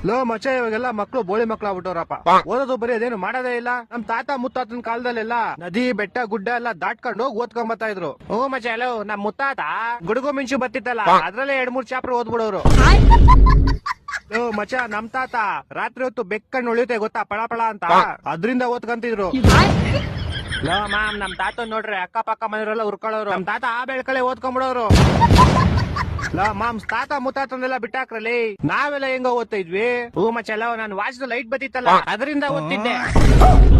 Low ಮಚ್ಚ ಇವಾಗೆಲ್ಲ ಮಕ್ಳು ಬೋಳಿ ಮಕ್ಳು ಆಗ್ಬಿಟ್ಟವ್ರಪ್ಪ. ಓದೋದು ಬರೀ ಅದೇನು ಮಾಡೋದೇ ಇಲ್ಲ. ನಮ್ ತಾತ ಮುತ್ತಾತನ ಕಾಲದಲ್ಲೆಲ್ಲ ನದಿ ಬೆಟ್ಟ ಗುಡ್ಡ ಎಲ್ಲ ದಾಟ್ಕೊಂಡು ಹೋಗಿ ಓದ್ಕೊಂಡ್ ಬರ್ತಾ ಇದ್ರು. ಓ ಮಚ್ಚ ಹಲೋ, ನಮ್ ಮುತ್ತಾತ ಗುಡುಗು ಮಿಂಚು ಬರ್ತಿತ್ತಲ್ಲ, ಅದ್ರಲ್ಲೇ 2-3 ಚಾಪ್ಟರ್ ಓದ್ಬಿಡೋರು. ಲೋ ಮಚ್ಚ, ನಮ್ ತಾತ ರಾತ್ರಿ ಹೊತ್ತು ಬೆಕ್ಕಣ್ಣು ಉಳಿಯುತ್ತೆ ಗೊತ್ತಾ, ಪಳ ಪಳ ಅಂತ, ಅದ್ರಿಂದ ಓದ್ಕಂತಿದ್ರು. ಲೋ ಮಾಮ್, ನಮ್ ತಾತ ನೋಡ್ರಿ ಅಕ್ಕ ಪಕ್ಕ ಮನೆಯವರೆಲ್ಲ ಉರ್ಕೊಳ್ಳೋರು. ನಮ್ ತಾತ ಆ ಬೆಳ್ಕಳೆ ಓದ್ಕೊಂಡ್ಬಿಡೋರು. ಲಾ ಮಾಮ್, ತಾತ ಮುತ್ತಾತಂದೆಲ್ಲ ಬಿಟ್ಟಾಕ್ರಲ್ಲಿ, ನಾವೆಲ್ಲ ಹೆಂಗ ಓದ್ತಾ ಇದ್ವಿ. ಹೂ ಮಚ್ಚಲ್ಲ, ನಾನು ವಾಚ್ದ ಲೈಟ್ ಬತ್ತಿತ್ತಲ್ಲ, ಅದರಿಂದ ಓದ್ತಿದ್ದೆ.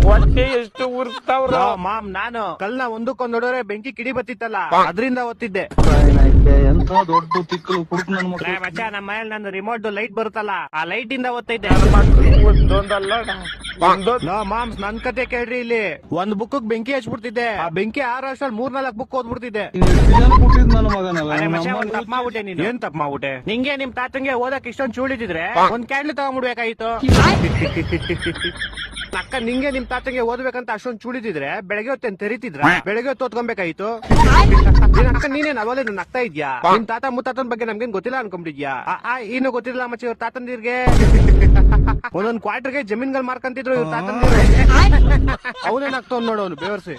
ಹೊಟ್ಟೆ ಎಷ್ಟು ಉರ್ಸ್ತಾವ್ರ ಮಾಮ್, ನಾನು ಕಲ್ನ ಒಂದಕ್ಕೊಂದ್ ನೋಡಿದ್ರೆ ಬೆಂಕಿ ಕಿಡಿ ಬತ್ತಿತ್ತಲ್ಲ, ಅದರಿಂದ ಓದ್ತಿದ್ದೆ. ಎಂತ ದೊಡ್ಡ ತಿಕ್ಕಲು ಕುಡುಕ್ ನನ್ ಮಕ್ಳು. ಮಚ್ಚ, ನಮ್ಮ ಮನೇಲಿ ನಾನು ರಿಮೋಟ್ ಲೈಟ್ ಬರುತ್ತಲ್ಲ, ಆ ಲೈಟ್ ಇಂದ ಓದ್ತಿದ್ದೆ. ಒಂದೊಂದಲ್ಲ ಲಾ ಮಾಮ್ಸ್, ನನ್ ಕತೆ ಕೇಳ್ರಿ. ಇಲ್ಲಿ ಒಂದ್ ಬುಕ್ ಬೆಂಕಿ ಹಚ್ಬಿಡ್ತಿದ್ದೆ, ಆ ಬೆಂಕಿ 6 ವರ್ಷದಲ್ಲಿ 3-4 ಬುಕ್ ಓದ್ಬಿಡ್ತಿದ್ದೆ. ನನ್ನ ಮಗನಲ್ಲ. ತಪ್ಪ ಮಾಡ್ಬಿಟ್ಟೆ ನೀನು. ಏನ್ ತಪ್ಪ ಮಾಡ್ಬಿಟ್ಟೆ? ನಿಂಗೆ ನಿಮ್ ತಾತಂಗೆ ಓದಕ್ ಇಷ್ಟೊಂದ್ ಚೂಳಿದಿದ್ರೆ ಒಂದ್ ಕ್ಯಾಂಡ್ಲ್ ತಗೊಂಡ್ಬಿಡ್ಬೇಕಾಗಿತ್ತು. ಅಕ್ಕ, ನಿಂಗೆ ನಿಮ್ ತಾತಂಗೆ ಓದ್ಬೇಕಂತ ಅಷ್ಟೊಂದ್ ಚೂಳಿದಿದ್ರೆ ಬೆಳಗ್ಗೆ ಹೊತ್ತೇನ್ ತೆರಿತಿದ್ರ? ಬೆಳಗ್ಗೆ ಹೊತ್ತು ಓದ್ಕೊಬೇಕಾಯ್ತು. ಅಕ್ಕ, ನೀನೇನ್ ಅವಲೇ ನನ್ ಆಗ್ತಾ ಇದ್ಯಾ? ನಿಮ್ ತಾತ ಮುತ್ತಾತನ್ ಬಗ್ಗೆ ನಮ್ಗೇನ್ ಗೊತ್ತಿಲ್ಲ ಅನ್ಕೊಂಡ್ಬಿಟ್ಟಿದ್ಯಾ? ಇನ್ನು ಗೊತ್ತಿಲ್ಲ ಮಚ್ಚ ಇವ್ರ ತಾತಂದಿರ್ಗೆ. ಒಂದೊಂದ್ ಕ್ವಾರ್ಟರ್ಗೆ ಜಮೀನ್ಗಳು ಮಾರ್ಕಂತಿದ್ರು ಇವ್ರ ತಾತಂದಿರು. ಅವನೇನಾಗ್ತಾವ್ ನೋಡು, ಅವನು ಬೇವರ್ಸಿ.